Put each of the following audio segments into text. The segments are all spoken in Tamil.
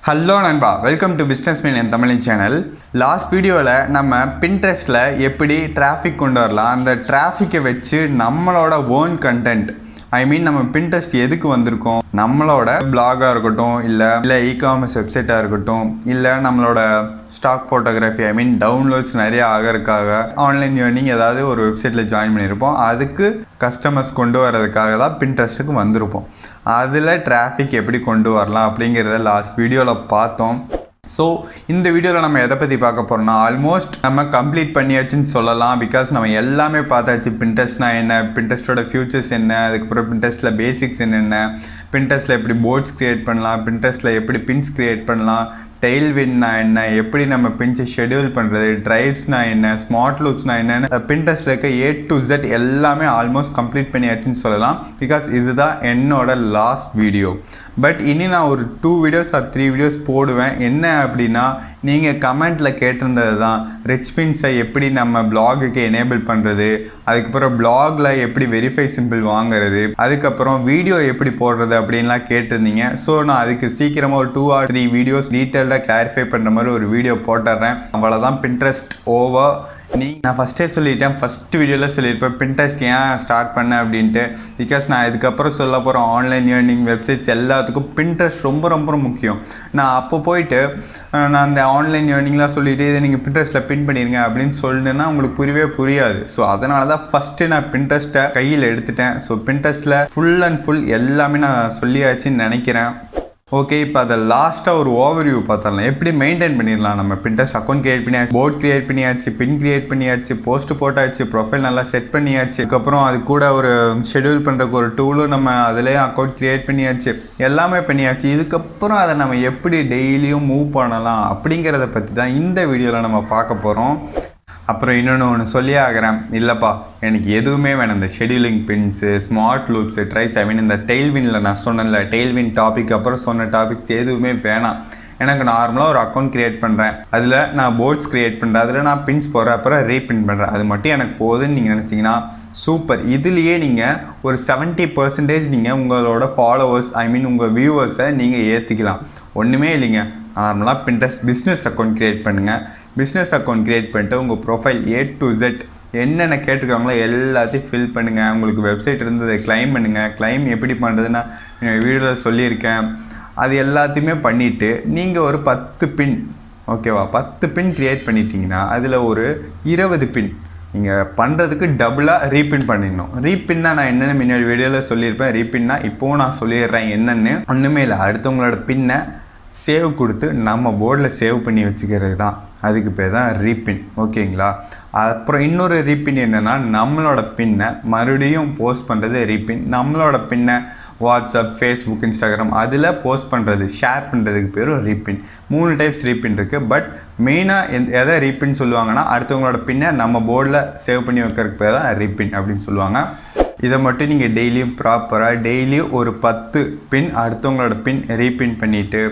ஹலோ நண்பா, welcome to businessman N Tamil channel. Last வீடியோவில் நம்ம பின்ட்ரெஸ்ட்டில் எப்படி டிராஃபிக் கொண்டு வரலாம், அந்த டிராஃபிக்கை வச்சு நம்மளோட ஓன் கண்டென்ட் நம்ம பின்ட்ரெஸ்ட் எதுக்கு வந்திருக்கோம், நம்மளோட பிளாகாக இருக்கட்டும், இல்லை இகாமர்ஸ் வெப்சைட்டாக இருக்கட்டும், இல்லை நம்மளோட ஸ்டாக் ஃபோட்டோகிராஃபி டவுன்லோட்ஸ் நிறைய ஆகிறதுக்காக ஆன்லைன் ஏர்னிங் ஏதாவது ஒரு வெப்சைட்டில் ஜாயின் பண்ணியிருப்போம். அதுக்கு கஸ்டமர்ஸ் கொண்டு வர்றதுக்காக தான் பின்ட்ரெஸ்ட்டுக்கு வந்திருப்போம். அதில் டிராஃபிக் எப்படி கொண்டு வரலாம் அப்படிங்கிறத லாஸ்ட் வீடியோவில் பார்த்தோம். ஸோ இந்த வீடியோவில் நம்ம எதை பற்றி பார்க்க போகிறோம்னா, ஆல்மோஸ்ட் நம்ம கம்ப்ளீட் பண்ணியாச்சுன்னு சொல்லலாம். பிகாஸ் நம்ம எல்லாமே பார்த்தாச்சு. பின்ட்ரெஸ்ட்னா என்ன, பின்ட்ரெஸ்ட்டோட ஃபியூச்சர்ஸ் என்ன, அதுக்கப்புறம் பின்ட்ரெஸ்ட்டில் பேசிக்ஸ் என்னென்ன, பின்ட்ரெஸ்ட்டில் எப்படி போர்ட்ஸ் க்ரியேட் பண்ணலாம், பின்ட்ரெஸ்ட்டில் எப்படி பின்ஸ் க்ரியேட் பண்ணலாம், டெய்ல்வின்னா என்ன, எப்படி நம்ம பின்ஸை ஷெடியூல் பண்ணுறது, ட்ரைவ்ஸ்னா என்ன, ஸ்மார்ட் லூப்ஸ்னா என்னென்னு பின்ட்ரெஸ்ட்டில் இருக்க A to Z எல்லாமே ஆல்மோஸ்ட் கம்ப்ளீட் பண்ணியாச்சுன்னு சொல்லலாம். பிகாஸ் இதுதான் என்னோட லாஸ்ட் வீடியோ. பட் இனி நான் ஒரு 2 வீடியோஸ் ஆர் 3 வீடியோஸ் போடுவேன். என்ன அப்படின்னா, நீங்கள் கமெண்ட்டில் கேட்டிருந்தது தான் ரிச் பின்ஸை எப்படி நம்ம பிளாகுக்கு எனேபிள் பண்ணுறது, அதுக்கப்புறம் பிளாகில் எப்படி வெரிஃபை சிம்பிள் வாங்குறது, அதுக்கப்புறம் வீடியோ எப்படி போடுறது அப்படின்லாம் கேட்டிருந்தீங்க. ஸோ நான் அதுக்கு சீக்கிரமாக ஒரு 2 or 3 வீடியோஸ் டீட்டெயில்டாக கிளாரிஃபை பண்ணுற மாதிரி ஒரு வீடியோ போட்டுடுறேன். அவ்வளோதான், பின்ட்ரெஸ்ட் ஓவர். நான் ஃபஸ்ட்டே சொல்லிட்டேன், ஃபஸ்ட் வீடியோவில் சொல்லியிருப்பேன் பின்ட்ரெஸ்ட் ஏன் ஸ்டார்ட் பண்ணேன் அப்படின்ட்டு. பிகாஸ் நான் இதுக்கப்புறம் சொல்ல போகிற ஆன்லைன் ஏர்னிங் வெப்சைட்ஸ் எல்லாத்துக்கும் பின்ட்ரெஸ்ட் ரொம்ப ரொம்ப முக்கியம். நான் அப்போ போயிட்டு நான் அந்த ஆன்லைன் ஏர்னிங்லாம் சொல்லிவிட்டு இதை நீங்கள் பின்ட்ரெஸ்ட்டில் பின் பண்ணிடுங்க அப்படின்னு சொல்லிட்டுன்னா உங்களுக்கு புரியாது. ஸோ அதனால தான் ஃபஸ்ட்டு நான் பின்ட்ரெஸ்ட்டை கையில் எடுத்துட்டேன். ஸோ பின்ட்ரெஸ்ட்டில் ஃபுல் அண்ட் ஃபுல் எல்லாமே நான் சொல்லியாச்சுன்னு நினைக்கிறேன். ஓகே, இப்போ அதை லாஸ்ட்டாக ஒரு ஓவர்வியூ பார்த்துடலாம். எப்படி மெயின்டைன் பண்ணிடலாம். நம்ம பின்ட்ரெஸ்ட் அக்கௌண்ட் கிரியேட் பண்ணியாச்சு, போர்ட் கிரியேட் பண்ணியாச்சு, பின் கிரியேட் பண்ணியாச்சு, போஸ்ட் போட்டாச்சு, ப்ரொஃபைல் நல்லா செட் பண்ணியாச்சு, அதுக்கப்புறம் அது கூட ஒரு ஷெடியூல் பண்ணுறதுக்கு ஒரு டூலும் நம்ம அதிலே அக்கௌண்ட் கிரியேட் பண்ணியாச்சு, எல்லாமே பண்ணியாச்சு. இதுக்கப்புறம் அதை நம்ம எப்படி டெய்லியும் மூவ் பண்ணலாம் அப்படிங்கிறத பற்றி தான் இந்த வீடியோவில் நம்ம பார்க்க போகிறோம். அப்புறம் இன்னொன்று சொல்லி ஆகிறேன், இல்லைப்பா எனக்கு எதுவுமே வேணும், இந்த scheduling pins, smart loops, tribes, இந்த டெய்ல்வினில் நான் சொன்னேன்ல, டெய்ல்வின் டாபிக் அப்புறம் சொன்ன டாபிக்ஸ் எதுவுமே வேணாம். எனக்கு நார்மலாக ஒரு அக்கௌண்ட் க்ரியேட் பண்ணுறேன், அதில் நான் போர்ட்ஸ் க்ரியேட் பண்ணுறேன், அதில் நான் பின்ஸ் போடுறேன், அப்புறம் ரீபின் பண்ணுறேன், அது மட்டும் எனக்கு போகுதுன்னு நீங்கள் நினச்சிங்கன்னா சூப்பர். இதுலேயே நீங்கள் ஒரு 70% நீங்கள் உங்களோட ஃபாலோவர்ஸ் உங்கள் வியூவர்ஸை நீங்கள் ஏற்றிக்கலாம். ஒன்றுமே இல்லைங்க, நார்மலாக பின்ட்ரெஸ்ட் பிஸ்னஸ் அக்கௌண்ட் க்ரியேட் பண்ணுங்கள். பிஸ்னஸ் அக்கௌண்ட் க்ரியேட் பண்ணிட்டு உங்கள் ப்ரொஃபைல் A to Z என்னென்ன கேட்டிருக்காங்களோ எல்லாத்தையும் ஃபில் பண்ணுங்கள். உங்களுக்கு வெப்சைட் இருந்ததை கிளைம் பண்ணுங்கள். கிளைம் எப்படி பண்ணுறதுன்னா வீடியோவில் சொல்லியிருக்கேன். அது எல்லாத்தையுமே பண்ணிவிட்டு நீங்கள் ஒரு 10 பின், ஓகேவா, 10 பின் க்ரியேட் பண்ணிட்டீங்கன்னா அதில் ஒரு 20 பின் நீங்கள் பண்ணுறதுக்கு டபுளாக ரீபின் பண்ணிடணும். ரீபின்னா நான் என்னென்ன முன்னாடி வீடியோவில் சொல்லியிருப்பேன். ரீபின்னா இப்போவும் நான் சொல்லிடுறேன் என்னென்னு. ஒன்றுமே இல்லை, அடுத்தவங்களோட பின்னை சேவ் கொடுத்து நம்ம போர்டில் சேவ் பண்ணி வச்சுக்கிறது தான், அதுக்கு பேர் தான் ரீபின். ஓகேங்களா. அப்புறம் இன்னொரு ரீபின் என்னென்னா, நம்மளோட பின்னை மறுபடியும் போஸ்ட் பண்ணுறது ரீபின். நம்மளோட பின்னை வாட்ஸ்அப், ஃபேஸ்புக், இன்ஸ்டாகிராம் அதில் போஸ்ட் பண்ணுறது, ஷேர் பண்ணுறதுக்கு பேரும் ரீபின். 3 டைப்ஸ் ரீபின் இருக்குது. பட் மெயினாக எதை ரீபின் சொல்லுவாங்கன்னா, அடுத்தவங்களோட பின்னை நம்ம போர்டில் சேவ் பண்ணி வைக்கிறதுக்கு பேர் தான் ரீபின் அப்படின்னு சொல்லுவாங்க. இதை மட்டும் நீங்கள் டெய்லியும் ப்ராப்பராக டெய்லியும் ஒரு 10 பின் அடுத்தவங்களோட பின் ரீபின் பண்ணிவிட்டு,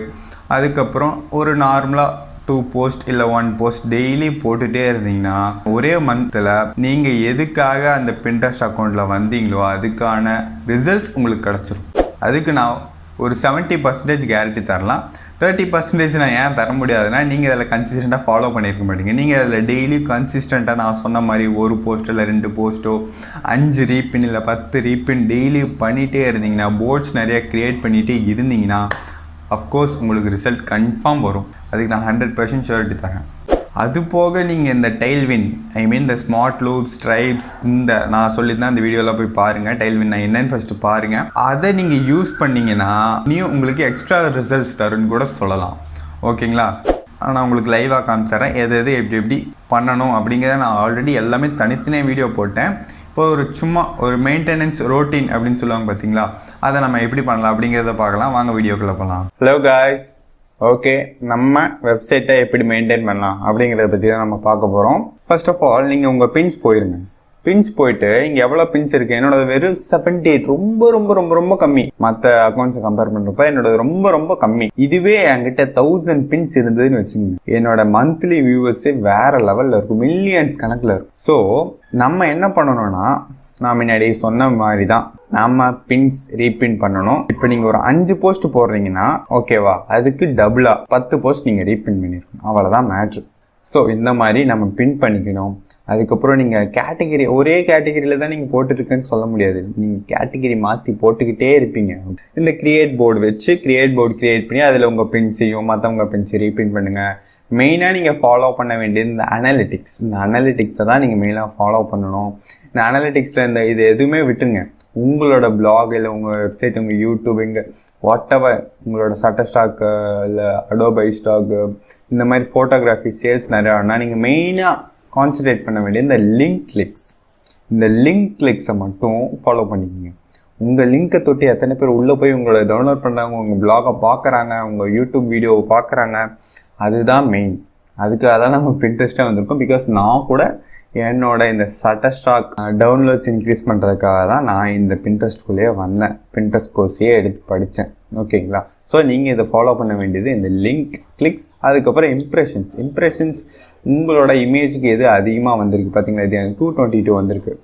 அதுக்கப்புறம் ஒரு நார்மலாக 2 போஸ்ட் இல்லை 1 போஸ்ட் டெய்லி போட்டுகிட்டே இருந்தீங்கன்னா ஒரே மந்தில் நீங்கள் எதுக்காக அந்த பின்ட்ரெஸ்ட் அக்கௌண்ட்டில் வந்தீங்களோ அதுக்கான ரிசல்ட்ஸ் உங்களுக்கு கிடச்சிரும். அதுக்கு நான் ஒரு 70% கேரண்டி தரலாம். 30% நான் ஏன் தர முடியாதுன்னா, நீங்கள் அதில் கன்சிஸ்டண்ட்டாக ஃபாலோ பண்ணியிருக்க மாட்டீங்க. நீங்கள் அதில் டெய்லி கன்சிஸ்டண்ட்டாக நான் சொன்ன மாதிரி ஒரு போஸ்ட் இல்லை 2 போஸ்ட்டோ 5 ரீபின் இல்லை 10 ரீபின் டெய்லி பண்ணிகிட்டே இருந்தீங்கன்னா, போர்ட்ஸ் நிறையா க்ரியேட் பண்ணிகிட்டே இருந்தீங்கன்னா அஃப்கோர்ஸ் உங்களுக்கு ரிசல்ட் கன்ஃபார்ம் வரும். அதுக்கு நான் 100% ஷூரிட்டி தரேன். அது போக நீங்கள் இந்த டெய்ல்வின் இந்த ஸ்மார்ட் லூப்ஸ், ட்ரைப்ஸ், இந்த நான் சொல்லியிருந்தேன் அந்த வீடியோவில் போய் பாருங்கள். டெய்ல்வின் நான் என்னென்னு ஃபஸ்ட்டு பாருங்கள். அதை நீங்கள் யூஸ் பண்ணிங்கன்னா நீயும் உங்களுக்கு எக்ஸ்ட்ரா ரிசல்ட்ஸ் தருன்னு கூட சொல்லலாம். ஓகேங்களா. நான் உங்களுக்கு லைவாக காமிச்சிட்றேன் எது எப்படி பண்ணணும் அப்படிங்கிறத. நான் ஆல்ரெடி எல்லாமே தனித்தனியாக வீடியோ போட்டேன். இப்போ சும்மா ஒரு மெயின்டெனன்ஸ் ரோட்டீன் அப்படின்னு சொல்லுவாங்க பார்த்தீங்களா, அதை நம்ம எப்படி பண்ணலாம் அப்படிங்கிறத பார்க்கலாம். வாங்க வீடியோக்குள்ளே போகலாம். ஹலோ காய்ஸ், ஓகே, நம்ம வெப்சைட்டை எப்படி மெயின்டைன் பண்ணலாம் அப்படிங்கிறத பற்றி தான் நம்ம பார்க்க போகிறோம். ஃபர்ஸ்ட் ஆஃப் ஆல் நீங்கள் உங்கள் பின்ஸ் போயிருங்க. பின்ஸ் போயிட்டு இங்கே எவ்வளோ பின்ஸ் இருக்குது, என்னோட வெறும் 78, ரொம்ப ரொம்ப ரொம்ப ரொம்ப கம்மி. மற்ற அக்கௌண்ட்ஸை கம்பேர் பண்ணுறப்ப என்னோட ரொம்ப ரொம்ப கம்மி. இதுவே என்கிட்ட 1000 பின்ஸ் இருந்ததுன்னு வச்சுக்கோங்க, என்னோட மந்த்லி வியூவர்ஸே வேற லெவலில் இருக்கும், மில்லியன்ஸ் கணக்கில் இருக்கும். ஸோ நம்ம என்ன பண்ணணும்னா, நான் முன்னாடி சொன்ன மாதிரி தான் நம்ம பின்ஸ் ரீபின் பண்ணணும். இப்போ நீங்கள் ஒரு 5 போஸ்ட் போடுறீங்கன்னா ஓகேவா, அதுக்கு டபுளாக 10 போஸ்ட் நீங்கள் ரீபின் பண்ணியிருக்கணும். அவ்வளோதான் மேட்ரு. ஸோ இந்த மாதிரி நம்ம பின் பண்ணிக்கணும். அதுக்கப்புறம் நீங்கள் கேட்டகிரி ஒரே கேட்டகிரியில் தான் நீங்கள் போட்டுருக்குன்னு சொல்ல முடியாது. நீங்கள் கேட்டகிரி மாற்றி போட்டுக்கிட்டே இருப்பீங்க. இந்த கிரியேட் போர்டு வச்சு கிரியேட் பண்ணி அதில் உங்கள் பின்ஸையும் மற்றவங்க பின்ஸை ரீபின் பண்ணுங்கள். மெயினாக நீங்கள் ஃபாலோ பண்ண வேண்டியது இந்த அனாலிட்டிக்ஸ். இந்த அனாலிட்டிக்ஸை தான் நீங்கள் மெயினாக ஃபாலோ பண்ணணும். இந்த அனாலிட்டிக்ஸில் இது எதுவுமே விட்டுருங்க. உங்களோட பிளாக் இல்லை உங்கள் வெப்சைட், உங்கள் யூடியூப், இங்கே வாட்டெவர் உங்களோட சட்ட ஸ்டாக்கு இல்லை அடோபை ஸ்டாக்கு இந்த மாதிரி ஃபோட்டோகிராஃபி சேல்ஸ் நிறையா வேணால் நீங்கள் மெயினாக கான்சன்ட்ரேட் பண்ண வேண்டிய இந்த லிங்க் கிளிக்ஸ். இந்த லிங்க் கிளிக்ஸை மட்டும் ஃபாலோ பண்ணிக்கோங்க. உங்கள் லிங்க்கை தொட்டு எத்தனை பேர் உள்ளே போய் உங்களோட டவுன்லோட் பண்ணுறாங்க, உங்கள் பிளாகை பார்க்குறாங்க, உங்கள் யூடியூப் வீடியோவை பார்க்குறாங்க, அதுதான் மெயின். அதுக்காக தான் நம்ம பின்ட்ரெஸ்ட்டாக வந்திருக்கோம். பிகாஸ் நான் கூட என்னோட இந்த சட்டர் ஸ்டாக் டவுன்லோட்ஸ் இன்க்ரீஸ் பண்ணுறதுக்காக தான் நான் இந்த பின்ட்ரெஸ்ட்குள்ளேயே வந்தேன். பின்ட்ரெஸ்ட் கோர்ஸையே எடுத்து படித்தேன். ஓகேங்களா? ஸோ நீங்கள் இதை ஃபாலோ பண்ண வேண்டியது இந்த லிங்க் கிளிக்ஸ். அதுக்கப்புறம் இம்ப்ரெஷன்ஸ் உங்களோட இமேஜுக்கு எது அதிகமாக வந்திருக்கு பார்த்தீங்களா? இது எனக்கு 222 வந்திருக்கு.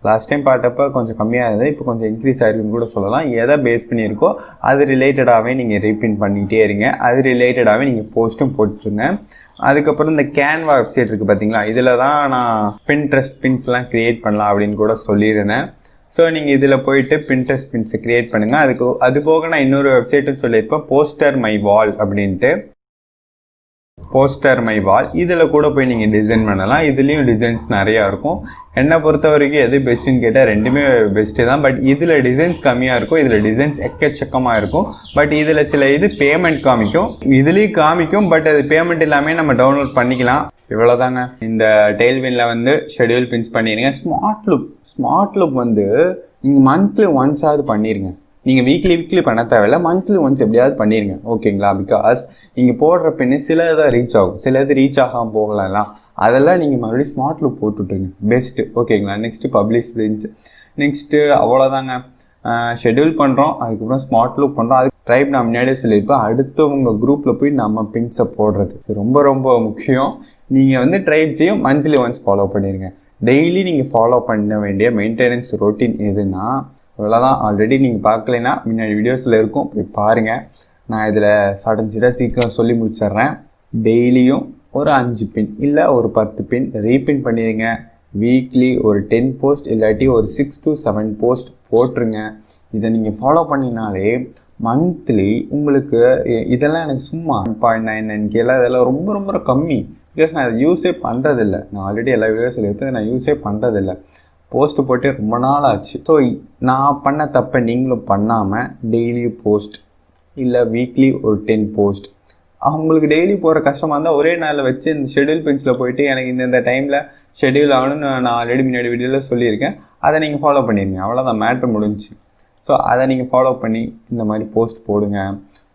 லாஸ்ட் டைம் பார்த்தப்போ கொஞ்சம் கம்மியாக இருந்தது, இப்போ கொஞ்சம் இன்க்ரீஸ் ஆகிருக்குன்னு கூட சொல்லலாம். எதை பேஸ் பண்ணியிருக்கோ அது ரிலேட்டடாகவே நீங்கள் ரீபின் பண்ணிகிட்டே இருங்க. அது ரிலேட்டடாகவே நீங்கள் போஸ்ட்டும் போட்டுருங்க. அதுக்கப்புறம் இந்த கேன்வா வெப்சைட் இருக்குது பார்த்தீங்களா? இதில் தான் நான் பின்ட்ரெஸ்ட் பின்ஸ்லாம் க்ரியேட் பண்ணலாம் அப்படின்னு கூட சொல்லியிருந்தேன். ஸோ நீங்கள் இதில் போயிட்டு பின்ட்ரெஸ்ட் பின்ஸை க்ரியேட் பண்ணுங்கள். அது போக நான் இன்னொரு வெப்சைட்டும் சொல்லியிருப்பேன், போஸ்டர் மை வால் அப்படின்ட்டு. போஸ்டர் மை வால் இதில் கூட போய் நீங்கள் டிசைன் பண்ணலாம். இதுலேயும் டிசைன்ஸ் நிறையா இருக்கும். என்னை பொறுத்த வரைக்கும் எது பெஸ்ட்டுன்னு கேட்டால் ரெண்டுமே பெஸ்ட்டு தான். பட் இதில் டிசைன்ஸ் கம்மியாக இருக்கும், இதில் டிசைன்ஸ் எக்கச்சக்கமாக இருக்கும். பட் இதில் சில பேமெண்ட் காமிக்கும், இதுலேயும் காமிக்கும். பட் அது பேமெண்ட் இல்லாமல் நம்ம டவுன்லோட் பண்ணிக்கலாம். இவ்வளோதாங்க. இந்த டெய்ல்வினில் ஷெட்யூல் பின்ஸ் பண்ணிடுங்க. ஸ்மார்ட் லுக் நீங்கள் மந்த்லி ஒன்ஸாவது பண்ணிடுங்க. நீங்கள் வீக்லி பண்ண தேவையில்லை, மந்த்லி ஒன்ஸ் எப்படியாவது பண்ணிடுங்க. ஓகேங்களா? பிகாஸ் நீங்கள் போடுற பின்னு சில இதை ரீச் ஆகும், சில இது ரீச் ஆகாமல் போகலாம். அதெல்லாம் நீங்கள் மறுபடியும் ஸ்மார்ட் லுக் போட்டுவிட்டுருங்க, பெஸ்ட்டு. ஓகேங்களா? Next publish prints. நெக்ஸ்ட்டு அவ்வளோதாங்க. ஷெட்யூல் பண்ணுறோம், அதுக்கப்புறம் ஸ்மார்ட் லுக் பண்ணுறோம். அது ட்ரைப் நான் முன்னாடியே சொல்லியிருப்பேன். அடுத்தவங்க குரூப்பில் போய் நம்ம பின்ஸை போடுறது ரொம்ப ரொம்ப முக்கியம். நீங்கள் ட்ரைப்ஸையும் மந்த்லி ஒன்ஸ் ஃபாலோ பண்ணிடுங்க. டெய்லி நீங்கள் ஃபாலோ பண்ண வேண்டிய மெயின்டெனன்ஸ் ரொட்டீன் எதுனா இவ்வளோதான். ஆல்ரெடி நீங்கள் பார்க்கலைன்னா முன்னாடி வீடியோஸில் இருக்கும், போய் பாருங்கள். நான் இதில் சீக்கிரம் சொல்லி முடிச்சிட்றேன். டெய்லியும் ஒரு 5 பின் இல்லை ஒரு 10 பின் ரீபின் பண்ணிடுங்க. வீக்லி ஒரு 10 போஸ்ட் இல்லாட்டி ஒரு 6 to 7 போஸ்ட் போட்டுருங்க. இதை நீங்கள் ஃபாலோ பண்ணினாலே மந்த்லி உங்களுக்கு இதெல்லாம் எனக்கு சும்மா 0.99K இதெல்லாம் ரொம்ப ரொம்ப கம்மி. பிகாஸ் நான் அதை யூஸே பண்ணுறதில்லை. நான் ஆல்ரெடி எல்லா வீடியோஸில் இருப்பேன், நான் யூஸே பண்ணுறதில்லை. போஸ்ட்டு போட்டு ரொம்ப நாள் ஆச்சு. ஸோ நான் பண்ண தப்பை நீங்களும் பண்ணாமல் டெய்லி போஸ்ட் இல்லை வீக்லி ஒரு 10 போஸ்ட். அவங்களுக்கு டெய்லி போகிற கஷ்டமாக இருந்தால் ஒரே நாளில் வச்சு இந்த ஷெட்யூல் பின்ஸில் போயிட்டு எனக்கு இந்த டைமில் ஷெட்யூல் ஆகணும்னு நான் ஆல்ரெடி முன்னாடி வீடியோவில் சொல்லியிருக்கேன். அதை நீங்கள் ஃபாலோ பண்ணிடுங்க. அவ்வளோதான், மேட்ரு முடிஞ்சிச்சு. ஸோ அதை நீங்கள் ஃபாலோ பண்ணி இந்த மாதிரி போஸ்ட் போடுங்க.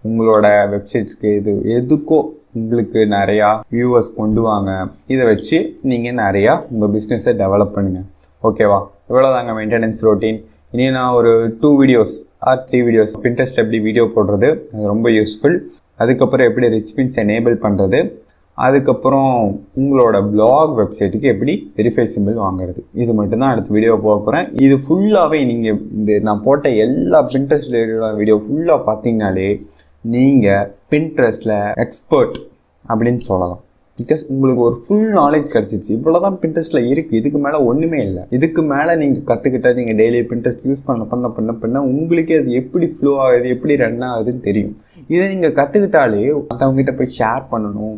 உங்களோட வெப்சைட்ஸ்க்கு எதுக்கோ உங்களுக்கு நிறையா வியூவர்ஸ் கொண்டு வாங்க. இதை வச்சு நீங்கள் நிறையா உங்கள் பிஸ்னஸை டெவலப் பண்ணுங்கள். ஓகேவா? இவ்வளோதாங்க மெயின்டெனன்ஸ் ரொட்டீன். இனி நான் ஒரு 2 வீடியோஸ் ஆர் 3 வீடியோஸ் பின்ட்ரெஸ்ட் எப்படி வீடியோ போடுறது அது ரொம்ப யூஸ்ஃபுல். அதுக்கப்புறம் எப்படி ரிச் பின்ஸ் எனேபிள் பண்ணுறது, அதுக்கப்புறம் உங்களோட பிளாக் வெப்சைட்டுக்கு எப்படி வெரிஃபை சிம்பிள் வாங்குறது, இது மட்டும்தான் அடுத்த வீடியோ போக போகிறேன். இது ஃபுல்லாகவே நீங்கள் நான் போட்ட எல்லா பின்ட்ரெஸ்ட் வீடியோ ஃபுல்லாக பார்த்தீங்கனாலே நீங்கள் பின்ட்ரெஸ்ட்டில் எக்ஸ்பர்ட் அப்படின்னு சொல்லலாம். பிகாஸ் உங்களுக்கு ஒரு ஃபுல் நாலேஜ் கிடச்சிருச்சு. இவ்வளோ தான் பின்ட்ரெஸ்ட்டில் இருக்குது, இதுக்கு மேலே ஒன்றுமே இல்லை. இதுக்கு மேலே நீங்கள் கற்றுக்கிட்டால் நீங்கள் டெய்லி பின்ட்ரெஸ்ட் யூஸ் பண்ண உங்களுக்கே அது எப்படி ஃப்ளோ ஆகுது, எப்படி ரன் ஆகுதுன்னு தெரியும். இதை நீங்கள் கற்றுக்கிட்டாலே மற்றவங்ககிட்ட போய் ஷேர் பண்ணணும்,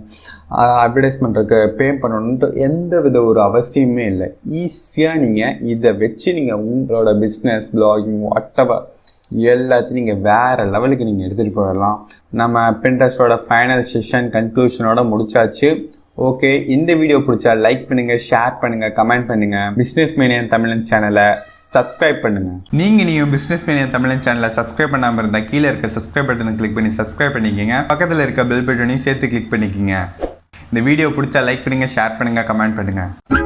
அட்வர்டைஸ்மெண்ட்டுக்கு பே பண்ணணுன்ட்டு எந்த வித ஒரு அவசியமே இல்லை. ஈஸியாக நீங்கள் இதை வச்சு நீங்கள் உங்களோட பிஸ்னஸ், பிளாகிங், வாட்டெவர் எல்லாத்தையும் நீங்கள் வேறு லெவலுக்கு நீங்கள் எடுத்துகிட்டு போயிடலாம். நம்ம பின்ட்ரெஸ்டோட ஃபைனல் செஷன் கன்க்ளூஷனோட முடிச்சாச்சு. ஓகே, இந்த வீடியோ பிடிச்சா லைக் பண்ணுங்கள், ஷேர் பண்ணுங்கள், கமெண்ட் பண்ணுங்கள். பிஸ்னஸ் மேனியன் தமிழன் சேனலை சப்ஸ்கிரைப் பண்ணுங்கள். நீங்கள் பிஸ்னஸ் மேனியன் தமிழன் சேனலை சப்ஸ்கிரைப் பண்ணாமல் இருந்தால் கீழே இருக்க சப்ஸ்கிரைப் பட்டனை கிளிக் பண்ணி சப்ஸ்கிரைப் பண்ணிக்கோங்க. பக்கத்தில் இருக்க பெல் பட்டனையும் சேர்த்து கிளிக் பண்ணிக்கோங்க. இந்த வீடியோ பிடிச்சா லைக் பண்ணுங்கள், ஷேர் பண்ணுங்கள், கமெண்ட் பண்ணுங்கள்.